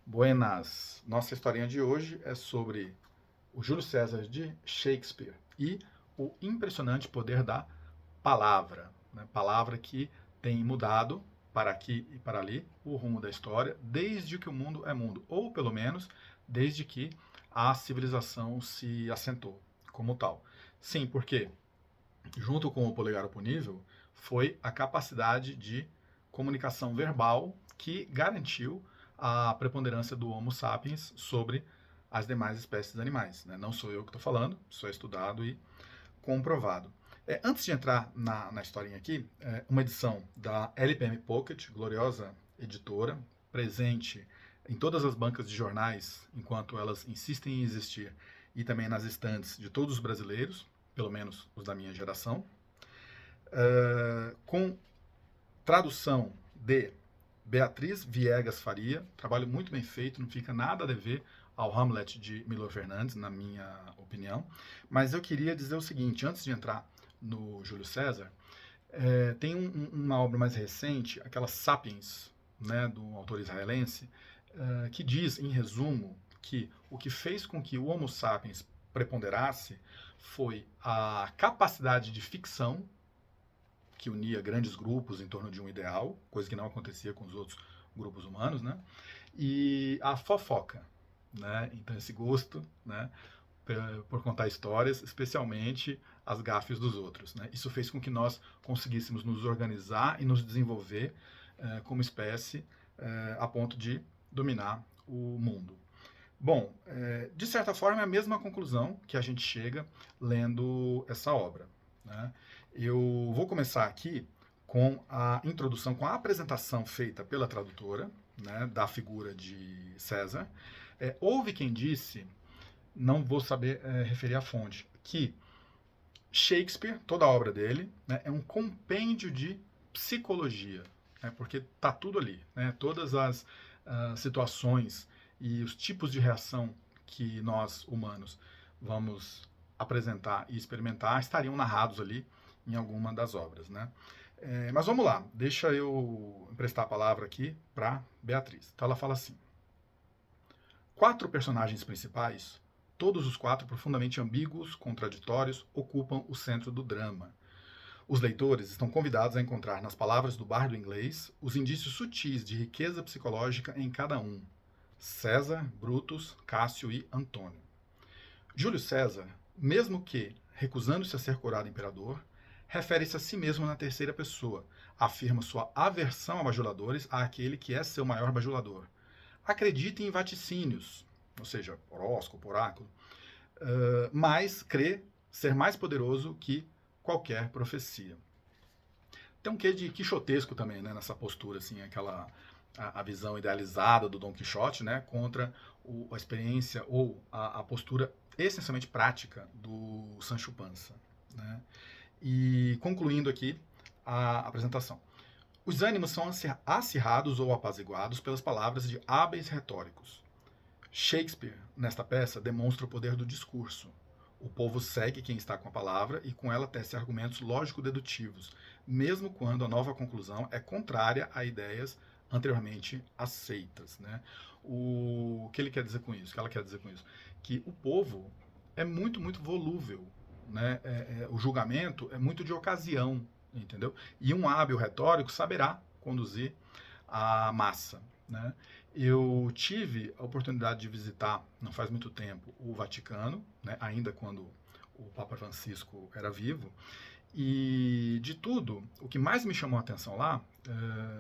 Buenas! Nossa historinha de hoje é sobre o Júlio César de Shakespeare e o impressionante poder da palavra, né? Palavra que tem mudado para aqui e para ali o rumo da história desde que o mundo é mundo, ou pelo menos desde que a civilização se assentou como tal. Sim, porque junto com o polegar oponível foi a capacidade de comunicação verbal que garantiu a preponderância do Homo sapiens sobre as demais espécies animais. Né? Não sou eu que estou falando, isso é estudado e comprovado. Antes de entrar na historinha aqui, uma edição da LPM Pocket, gloriosa editora, presente em todas as bancas de jornais, enquanto elas insistem em existir, e também nas estantes de todos os brasileiros, pelo menos os da minha geração, com tradução de Beatriz Viegas Faria, trabalho muito bem feito, não fica nada a dever ao Hamlet de Milor Fernandes, na minha opinião. Mas eu queria dizer o seguinte, antes de entrar no Júlio César, tem uma obra mais recente, aquela Sapiens, né, do autor israelense, que diz, em resumo, que o que fez com que o Homo sapiens preponderasse foi a capacidade de ficção, que unia grandes grupos em torno de um ideal, coisa que não acontecia com os outros grupos humanos, né? E a fofoca, né? Então esse gosto, né, por contar histórias, especialmente as gafes dos outros, né? Isso fez com que nós conseguíssemos nos organizar e nos desenvolver como espécie a ponto de dominar o mundo. Bom, de certa forma é a mesma conclusão que a gente chega lendo essa obra. Né? Eu vou começar aqui com a introdução, com a apresentação feita pela tradutora, né, da figura de César. Houve quem disse, não vou saber referir a fonte, que Shakespeare, toda a obra dele, né, é um compêndio de psicologia, né, porque está tudo ali, né, todas as situações e os tipos de reação que nós, humanos, vamos apresentar e experimentar estariam narrados ali em alguma das obras. Né? Mas vamos lá, deixa eu emprestar a palavra aqui para Beatriz. Então ela fala assim: 4 personagens principais, todos os 4 profundamente ambíguos, contraditórios, ocupam o centro do drama. Os leitores estão convidados a encontrar nas palavras do bardo inglês os indícios sutis de riqueza psicológica em cada um: César, Brutus, Cássio e Antônio. Júlio César, mesmo que recusando-se a ser coroado imperador, refere-se a si mesmo na terceira pessoa, afirma sua aversão a bajuladores àquele que é seu maior bajulador. Acredita em vaticínios, ou seja, horóscopo, oráculo, mas crê ser mais poderoso que qualquer profecia. Tem um quê de quixotesco também, né, nessa postura, assim, aquela a visão idealizada do Dom Quixote, né, contra a experiência ou a postura essencialmente prática do Sancho Panza. Né? E concluindo aqui a apresentação. Os ânimos são acirrados ou apaziguados pelas palavras de hábeis retóricos. Shakespeare, nesta peça, demonstra o poder do discurso. O povo segue quem está com a palavra e com ela tece argumentos lógico-dedutivos, mesmo quando a nova conclusão é contrária a ideias anteriormente aceitas. Né? O que ele quer dizer com isso? O que ela quer dizer com isso? Que o povo é muito, muito volúvel. Né? O julgamento é muito de ocasião, entendeu? E um hábil retórico saberá conduzir a massa. Né? Eu tive a oportunidade de visitar, não faz muito tempo, o Vaticano, né, ainda quando o Papa Francisco era vivo, e de tudo, o que mais me chamou a atenção lá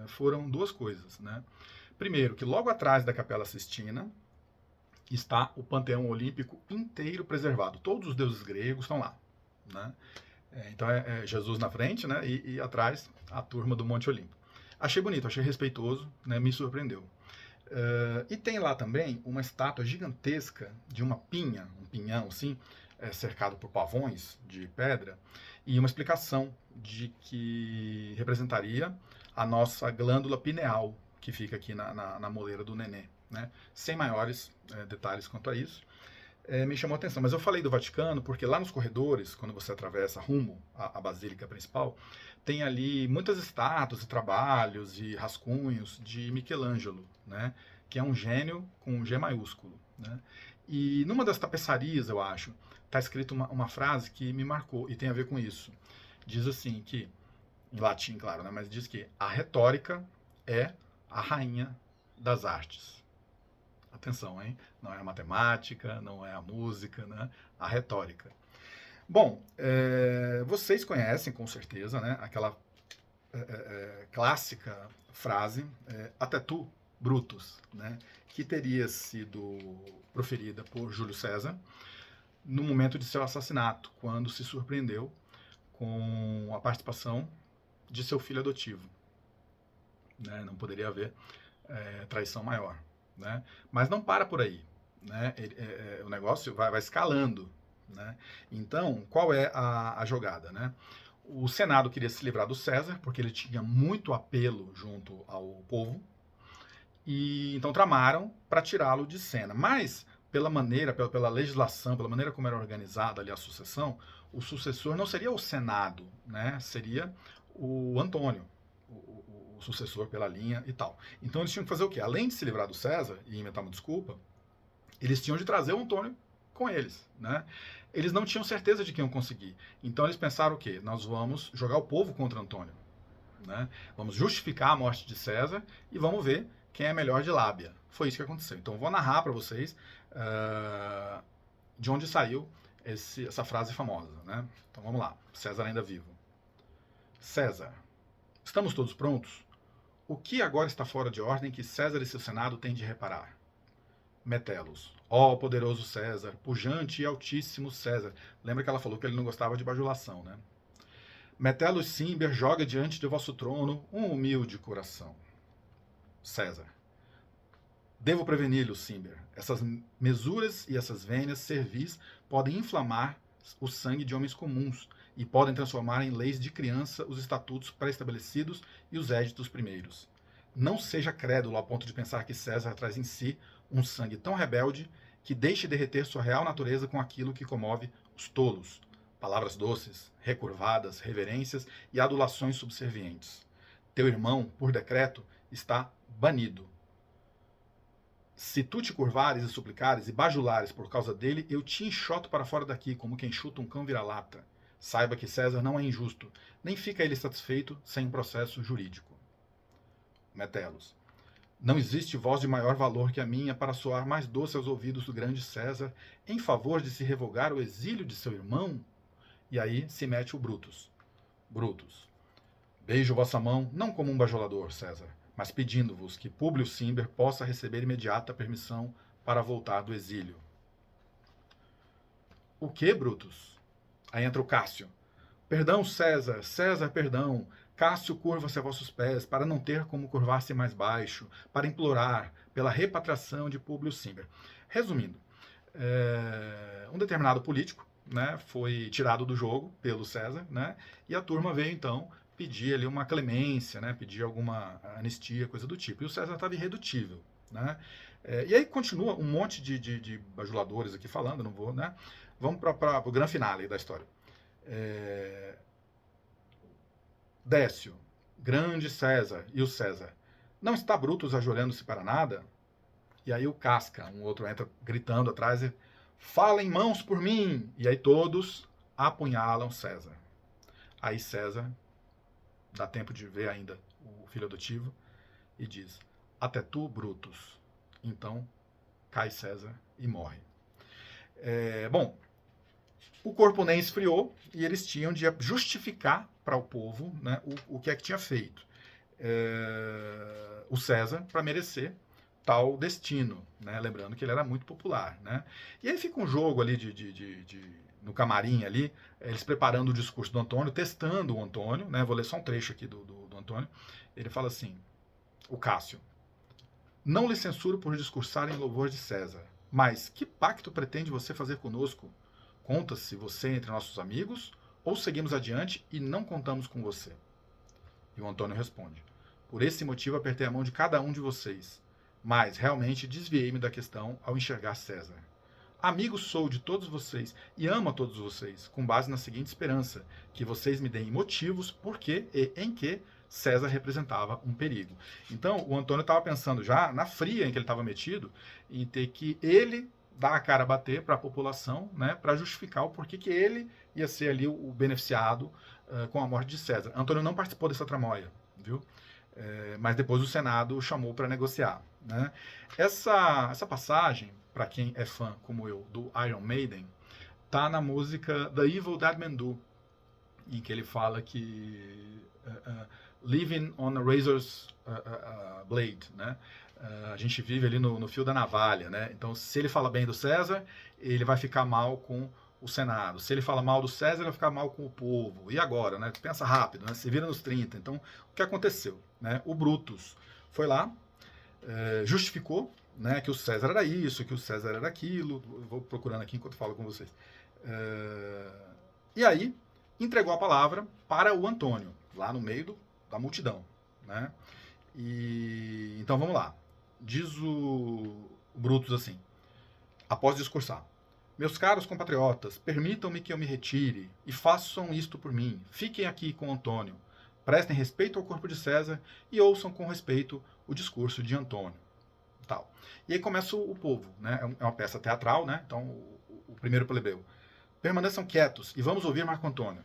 foram duas coisas. Né? Primeiro, que logo atrás da Capela Sistina está o Panteão Olímpico inteiro preservado. Todos os deuses gregos estão lá. Né? Então é Jesus na frente, né, e atrás a turma do Monte Olimpo. Achei bonito, achei respeitoso, né, me surpreendeu. E tem lá também uma estátua gigantesca de uma pinha, um pinhão assim, cercado por pavões de pedra, e uma explicação de que representaria a nossa glândula pineal, que fica aqui na moleira do nenê. Né? Sem maiores detalhes quanto a isso. Me chamou a atenção. Mas eu falei do Vaticano porque lá nos corredores, quando você atravessa rumo à basílica principal, tem ali muitas estátuas e trabalhos e rascunhos de Michelangelo, né? que é um gênio com um G maiúsculo, né? E numa das tapeçarias, eu acho, está escrito uma frase que me marcou e tem a ver com isso. Diz assim que, em latim, claro, né? Mas diz que a retórica é a rainha das artes. Atenção, hein? Não é a matemática, não é a música, né? A retórica. Bom, vocês conhecem com certeza, né? Aquela clássica frase, até tu, Brutus, né? Que teria sido proferida por Júlio César no momento de seu assassinato, quando se surpreendeu com a participação de seu filho adotivo. Né? Não poderia haver traição maior. Né? Mas não para por aí. Né? O negócio vai escalando. Né? Então, qual é a jogada? Né? O Senado queria se livrar do César, porque ele tinha muito apelo junto ao povo, e então tramaram para tirá-lo de cena. Mas, pela maneira, pela legislação, pela maneira como era organizada ali a sucessão, o sucessor não seria o Senado, né? Seria o Antônio, o sucessor pela linha e tal. Então eles tinham que fazer o quê? Além de se livrar do César e inventar uma desculpa, eles tinham de trazer o Antônio com eles, né? Eles não tinham certeza de que iam conseguir. Então eles pensaram o quê? Nós vamos jogar o povo contra Antônio, né? Vamos justificar a morte de César e vamos ver quem é melhor de lábia. Foi isso que aconteceu. Então eu vou narrar para vocês de onde saiu essa frase famosa, né? Então vamos lá. César ainda vivo. César, estamos todos prontos? O que agora está fora de ordem que César e seu senado têm de reparar? Metelos. Ó poderoso César, pujante e altíssimo César. Lembra que ela falou que ele não gostava de bajulação, né? Metelos Cimber joga diante de vosso trono um humilde coração. César. Devo preveni-lo, Cimber. Essas mesuras e essas vênias servis podem inflamar o sangue de homens comuns e podem transformar em leis de criança os estatutos pré-estabelecidos e os éditos primeiros. Não seja crédulo ao ponto de pensar que César traz em si um sangue tão rebelde que deixe derreter sua real natureza com aquilo que comove os tolos. Palavras doces, recurvadas, reverências e adulações subservientes. Teu irmão, por decreto, está banido. Se tu te curvares e suplicares e bajulares por causa dele, eu te enxoto para fora daqui, como quem chuta um cão vira-lata. Saiba que César não é injusto, nem fica ele satisfeito sem um processo jurídico. Metelos. Não existe voz de maior valor que a minha para soar mais doce aos ouvidos do grande César em favor de se revogar o exílio de seu irmão? E aí se mete o Brutus. Brutus. Beijo vossa mão, não como um bajulador, César, mas pedindo-vos que Públio Cimber possa receber imediata permissão para voltar do exílio. O que, Brutus? Aí entra o Cássio. Perdão, César, César, perdão. Cássio curva-se a vossos pés, para não ter como curvar-se mais baixo, para implorar pela repatriação de Públio Cimber. Resumindo, um determinado político, né, foi tirado do jogo pelo César, né, e a turma veio então pedir ali uma clemência, né, pedir alguma anistia, coisa do tipo. E o César estava irredutível, né? E aí continua um monte de bajuladores aqui falando, não vou, né? Vamos para o grande finale da história. Décio, grande César e o César. Não está Brutus ajoelhando-se para nada? E aí o Casca, um outro, entra gritando atrás e fala em mãos por mim! E aí todos apunhalam César. Aí César dá tempo de ver ainda o filho adotivo e diz, até tu, Brutus. Então cai César e morre. Bom, o corpo nem esfriou e eles tinham de justificar para o povo, né, o que é que tinha feito o César para merecer tal destino, né? Lembrando que ele era muito popular, né? E aí fica um jogo ali no camarim ali, eles preparando o discurso do Antônio, testando o Antônio, né? Vou ler só um trecho aqui do Antônio. Ele fala assim, o Cássio, não lhe censuro por discursar em louvor de César, mas que pacto pretende você fazer conosco? Conta-se você entre nossos amigos ou seguimos adiante e não contamos com você? E o Antônio responde, por esse motivo apertei a mão de cada um de vocês, mas realmente desviei-me da questão ao enxergar César. Amigo sou de todos vocês e amo a todos vocês, com base na seguinte esperança, que vocês me deem motivos por que e em que César representava um perigo. Então, o Antônio estava pensando já, na fria em que ele estava metido, em ter que ele dar a cara a bater para a população, né, para justificar o porquê que ele ia ser ali o beneficiado com a morte de César. Antônio não participou dessa tramóia, viu? Mas depois o Senado chamou para negociar. Né? Essa passagem, para quem é fã, como eu, do Iron Maiden, tá na música The Evil Dead Men Do, em que ele fala que living on a razor's blade, né? A gente vive ali no fio da navalha, né? Então, se ele fala bem do César, ele vai ficar mal com o Senado. Se ele fala mal do César, ele vai ficar mal com o povo. E agora, né? Pensa rápido, né? Se vira nos 30. Então, o que aconteceu? Né? O Brutus foi lá, justificou, né, que o César era isso, que o César era aquilo. Eu vou procurando aqui enquanto falo com vocês. E aí, entregou a palavra para o Antônio, lá no meio da multidão. Né? Então, vamos lá. Diz o Brutus assim, após discursar: meus caros compatriotas, permitam-me que eu me retire e façam isto por mim. Fiquem aqui com Antônio. Prestem respeito ao corpo de César e ouçam com respeito o discurso de Antônio. Tal. E aí começa o povo, né? É uma peça teatral, né? Então, o primeiro plebeu: permaneçam quietos e vamos ouvir Marco Antônio.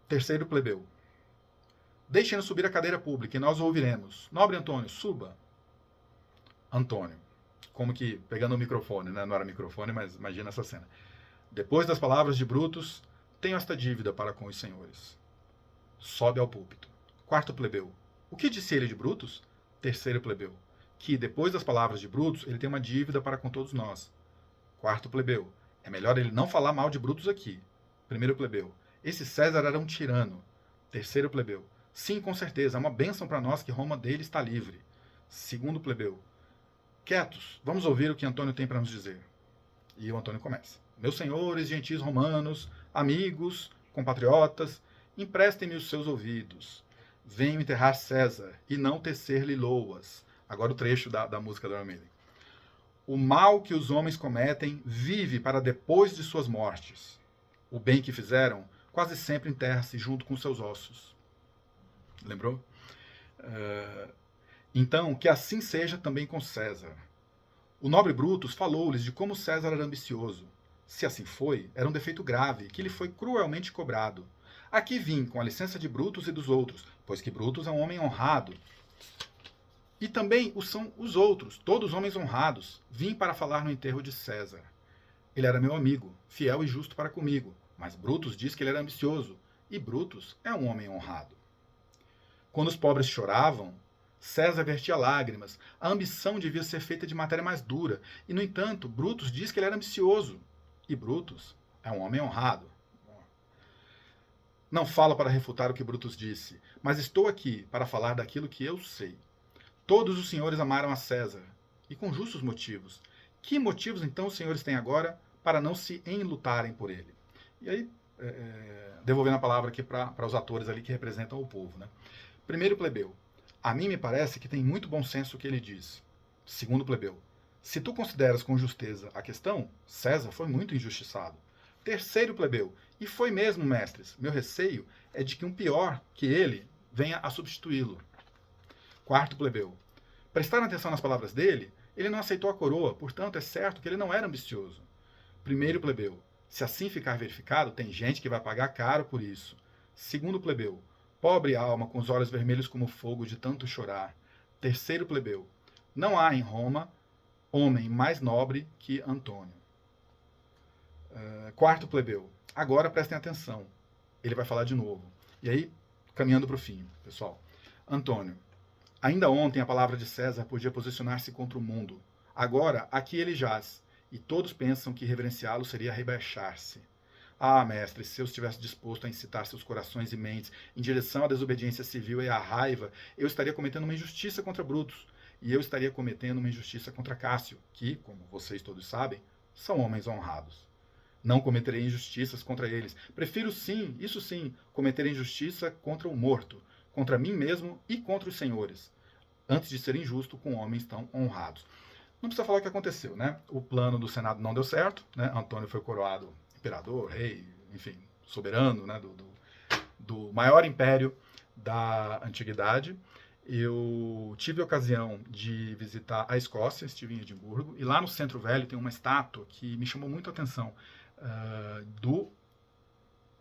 Terceiro plebeu: deixem-nos subir a cadeira pública e nós o ouviremos. Nobre Antônio, suba. Antônio, como que pegando o microfone, né? Não era microfone, mas imagina essa cena. Depois das palavras de Brutus, tenho esta dívida para com os senhores. Sobe ao púlpito. Quarto plebeu: o que disse ele de Brutus? Terceiro plebeu: que depois das palavras de Brutus, ele tem uma dívida para com todos nós. Quarto plebeu: é melhor ele não falar mal de Brutus aqui. Primeiro plebeu: esse César era um tirano. Terceiro plebeu: sim, com certeza, é uma bênção para nós que Roma dele está livre. Segundo plebeu: quietos, vamos ouvir o que Antônio tem para nos dizer. E o Antônio começa: meus senhores, gentis romanos, amigos, compatriotas, emprestem-me os seus ouvidos. Venho enterrar César e não tecer-lhe loas. Agora o trecho da música do Iron Maiden. O mal que os homens cometem vive para depois de suas mortes. O bem que fizeram quase sempre enterra-se junto com seus ossos. Lembrou? Então, que assim seja também com César. O nobre Brutus falou-lhes de como César era ambicioso. Se assim foi, era um defeito grave, que lhe foi cruelmente cobrado. Aqui vim, com a licença de Brutus e dos outros, pois que Brutus é um homem honrado. E também o são os outros, todos homens honrados. Vim para falar no enterro de César. Ele era meu amigo, fiel e justo para comigo, mas Brutus diz que ele era ambicioso, e Brutus é um homem honrado. Quando os pobres choravam, César vertia lágrimas. A ambição devia ser feita de matéria mais dura, e, no entanto, Brutus diz que ele era ambicioso, e Brutus é um homem honrado. Não falo para refutar o que Brutus disse, mas estou aqui para falar daquilo que eu sei. Todos os senhores amaram a César, e com justos motivos. Que motivos, então, os senhores têm agora para não se enlutarem por ele? E aí, devolvendo a palavra aqui para os atores ali que representam o povo. Né? Primeiro plebeu: a mim me parece que tem muito bom senso o que ele diz. Segundo plebeu: se tu consideras com justeza a questão, César foi muito injustiçado. Terceiro plebeu: e foi mesmo, mestres. Meu receio é de que um pior que ele venha a substituí-lo. Quarto plebeu: prestaram atenção nas palavras dele? Ele não aceitou a coroa, portanto é certo que ele não era ambicioso. Primeiro plebeu: se assim ficar verificado, tem gente que vai pagar caro por isso. Segundo plebeu: pobre alma com os olhos vermelhos como fogo de tanto chorar. Terceiro plebeu: não há em Roma homem mais nobre que Antônio. Quarto plebeu: agora prestem atenção. Ele vai falar de novo. E aí, caminhando para o fim, pessoal. Antônio: ainda ontem a palavra de César podia posicionar-se contra o mundo. Agora, aqui ele jaz, e todos pensam que reverenciá-lo seria rebaixar-se. Ah, mestre, se eu estivesse disposto a incitar seus corações e mentes em direção à desobediência civil e à raiva, eu estaria cometendo uma injustiça contra Brutus, e eu estaria cometendo uma injustiça contra Cássio, que, como vocês todos sabem, são homens honrados. Não cometerei injustiças contra eles. Prefiro sim, isso sim, cometer injustiça contra o morto, contra mim mesmo e contra os senhores, antes de ser injusto com homens tão honrados. Não precisa falar o que aconteceu, né? O plano do Senado não deu certo, né? Antônio foi coroado imperador, rei, enfim, soberano, né? do maior império da antiguidade. Eu tive a ocasião de visitar a Escócia, estive em Edimburgo, e lá no Centro Velho tem uma estátua que me chamou muito a atenção, do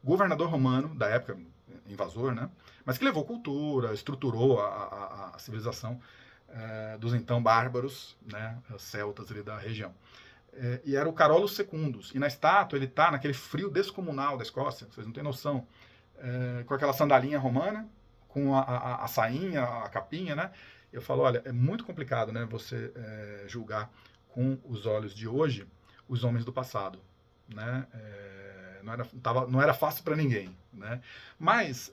governador romano da época, invasor, né? Mas que levou cultura, estruturou a civilização dos então bárbaros, né? Celtas ali da região. E era o Carolus Secundus. E na estátua ele está naquele frio descomunal da Escócia, vocês não têm noção, com aquela sandalinha romana, com a sainha, a capinha, né? Eu falo, olha, é muito complicado, né? Você julgar com os olhos de hoje os homens do passado, né? Não era fácil para ninguém, né? Mas,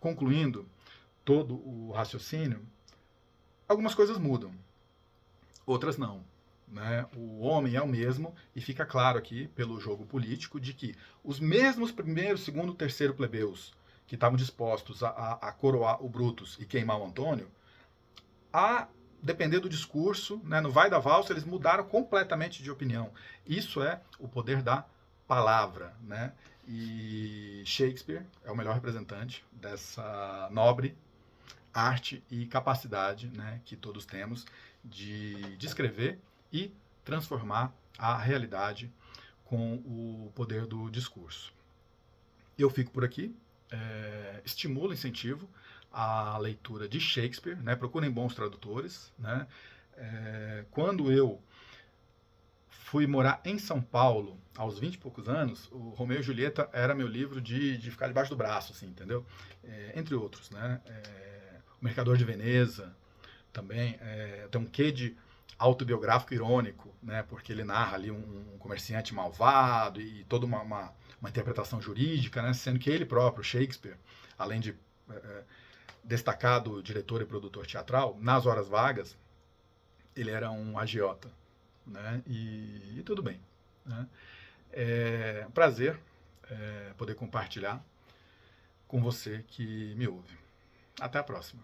concluindo todo o raciocínio, algumas coisas mudam, outras não. Né? O homem é o mesmo, e fica claro aqui, pelo jogo político, de que os mesmos primeiro, segundo, terceiro plebeus que estavam dispostos a coroar o Brutus e queimar o Antônio, a depender do discurso, né, no vai da valsa, eles mudaram completamente de opinião. Isso é o poder da palavra, né? E Shakespeare é o melhor representante dessa nobre arte e capacidade, né, que todos temos de descrever e transformar a realidade com o poder do discurso. Eu fico por aqui, estimulo, incentivo a leitura de Shakespeare, né? Procurem bons tradutores, né? Quando eu fui morar em São Paulo, aos 20 e poucos anos, o Romeu e Julieta era meu livro de ficar debaixo do braço, assim, entendeu? Entre outros, né? O Mercador de Veneza, também, tem um quê de autobiográfico irônico, né? Porque ele narra ali um comerciante malvado e toda uma interpretação jurídica, né? Sendo que ele próprio, Shakespeare, além de destacado diretor e produtor teatral, nas horas vagas, ele era um agiota, né? E tudo bem, né? É um prazer poder compartilhar com você que me ouve. Até a próxima.